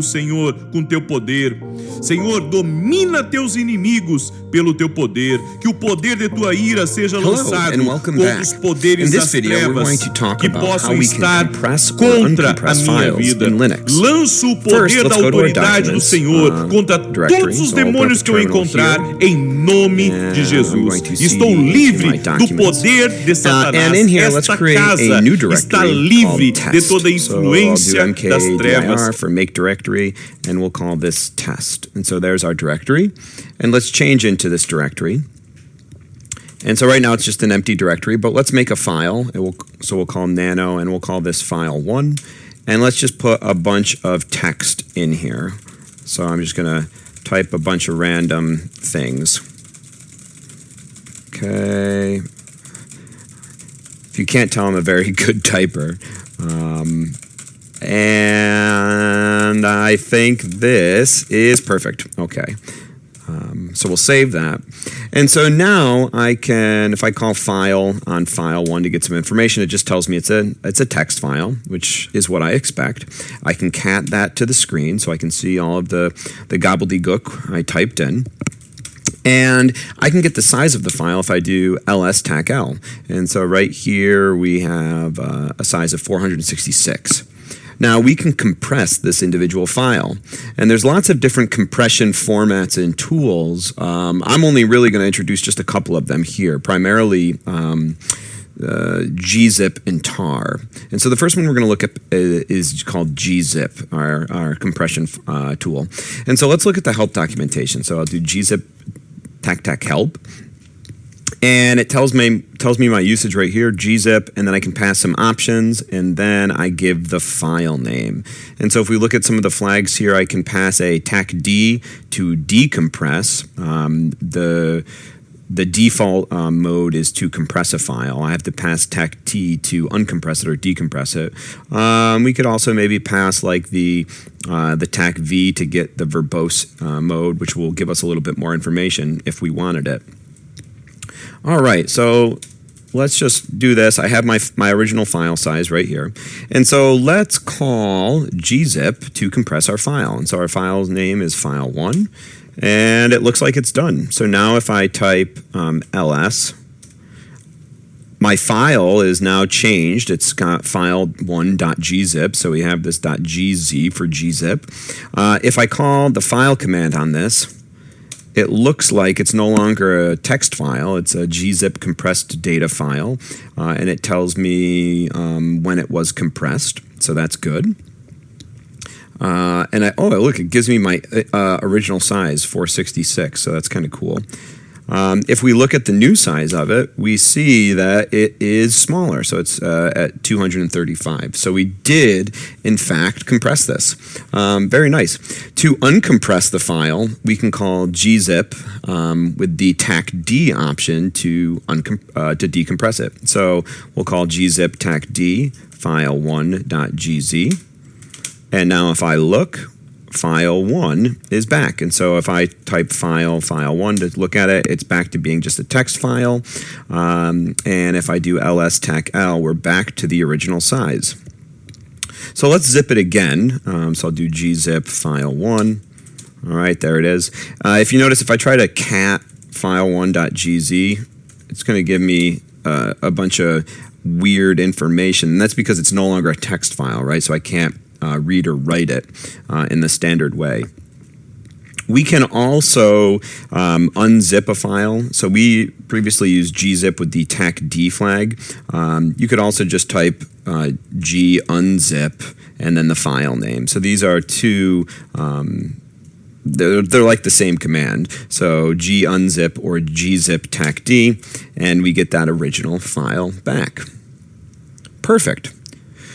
Senhor, com teu poder. Senhor, domina teus inimigos pelo teu poder. Que o poder de tua ira seja lançado contra os poderes das trevas que possam estar contra a minha vida. Lanço o poder da autoridade do Senhor contra todos os demônios que eu encontrar em nome de Jesus. Estou livre do poder de Satanás. Esta casa está livre de toda influência das trevas. And we'll call this test. And so there's our directory. And let's change into this directory. And so right now it's just an empty directory, but let's make a file. So we'll call nano, and we'll call this file 1. And let's just put a bunch of text in here. So I'm just going to type a bunch of random things. Okay. If you can't tell, I'm a very good typer. And I think this is perfect. Okay. So we'll save that. And so now I can, if I call file on file 1 to get some information, it just tells me it's a text file, which is what I expect. I can cat that to the screen so I can see all of the gobbledygook I typed in. And I can get the size of the file if I do ls tac l. And so right here we have a size of 466. Now we can compress this individual file, and there's lots of different compression formats and tools. I'm only really going to introduce just a couple of them here, primarily Gzip and tar. And so the first one we're going to look at is called Gzip, our compression tool. And so let's look at the help documentation. So I'll do Gzip tac help. And it tells me my usage right here, Gzip, and then I can pass some options, and then I give the file name. And so if we look at some of the flags here, I can pass a tac-d to decompress. The default mode is to compress a file. I have to pass tac-t to uncompress it or decompress it. We could also maybe pass like the tac-v to get the verbose mode, which will give us a little bit more information if we wanted it. All right, so let's just do this. I have my original file size right here. And so let's call Gzip to compress our file. And so our file's name is file1, and it looks like it's done. So now if I type ls, my file is now changed. It's got file1.gzip, so we have this .gz for Gzip. If I call the file command on this, it looks like it's no longer a text file. It's a Gzip compressed data file, and it tells me when it was compressed, so that's good. And look, it gives me my original size, 466, so that's kind of cool. If we look at the new size of it, we see that it is smaller, so it's at 235. So we did, in fact, compress this. Very nice. To uncompress the file, we can call Gzip with the tac-d option to decompress it. So we'll call Gzip tac-d file1.gz. And now if I look, file 1 is back. And so if I type file 1 to look at it, it's back to being just a text file. And if I do ls tac l, we're back to the original size. So let's zip it again. So I'll do Gzip file 1. All right, there it is. If you notice, if I try to cat file1.gz, it's going to give me a bunch of weird information. And that's because it's no longer a text file, right? So I can't read or write it in the standard way. We can also unzip a file. So we previously used Gzip with the tac-d flag. You could also just type g unzip and then the file name. So these are two, they're like the same command. So g unzip or Gzip tac-d, and we get that original file back. Perfect.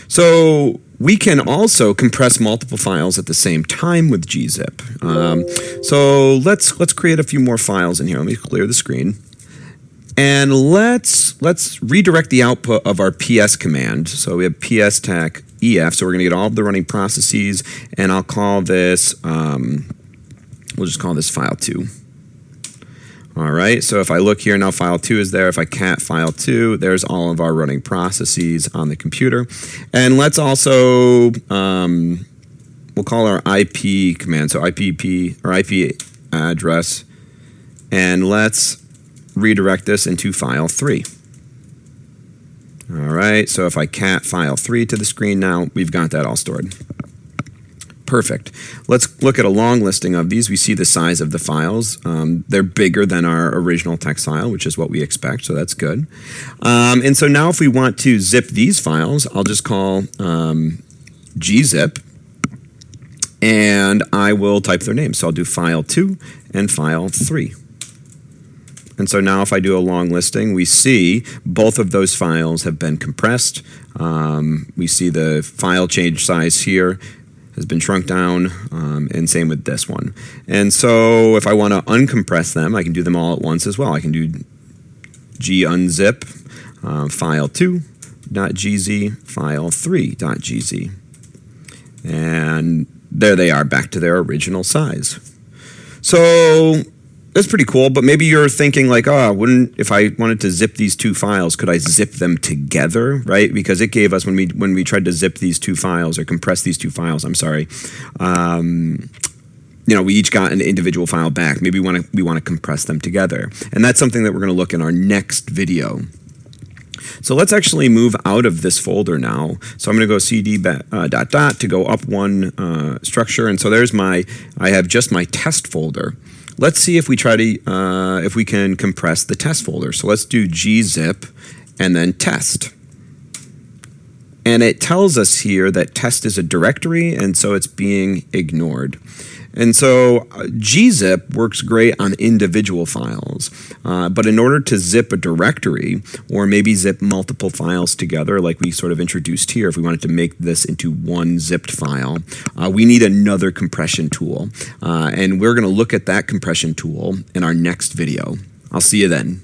So we can also compress multiple files at the same time with Gzip. So let's create a few more files in here. Let me clear the screen. And let's redirect the output of our ps command. So we have ps tac ef, so we're going to get all of the running processes, and I'll call this, we'll just call this file 2. All right, so if I look here now, file 2 is there. If I cat file 2, there's all of our running processes on the computer. And let's also we'll call our IP command, so IPP or IP address, and let's redirect this into file 3. All right, so if I cat file 3 to the screen now, we've got that all stored. Perfect. Let's look at a long listing of these. We see the size of the files. They're bigger than our original text file, which is what we expect, so that's good. And so now if we want to zip these files, I'll just call Gzip, and I will type their names. So I'll do file 2 and file 3. And so now if I do a long listing, we see both of those files have been compressed. We see the file change size here has been shrunk down, and same with this one. And so if I want to uncompress them, I can do them all at once as well. I can do gunzip file2.gz, file3.gz. And there they are, back to their original size. So that's pretty cool, but maybe you're thinking like, if I wanted to zip these two files, could I zip them together, right? Because it gave us, when we tried to zip these two files, or compress these two files, I'm sorry, we each got an individual file back. Maybe we want to compress them together. And that's something that we're going to look in our next video. So let's actually move out of this folder now. So I'm going to go cd ... to go up one structure. And so I have just my test folder. Let's see if we if we can compress the test folder. So let's do gzip and then test. And it tells us here that test is a directory, and so it's being ignored. And so gzip works great on individual files, but in order to zip a directory, or maybe zip multiple files together, like we sort of introduced here, if we wanted to make this into one zipped file, we need another compression tool. And we're going to look at that compression tool in our next video. I'll see you then.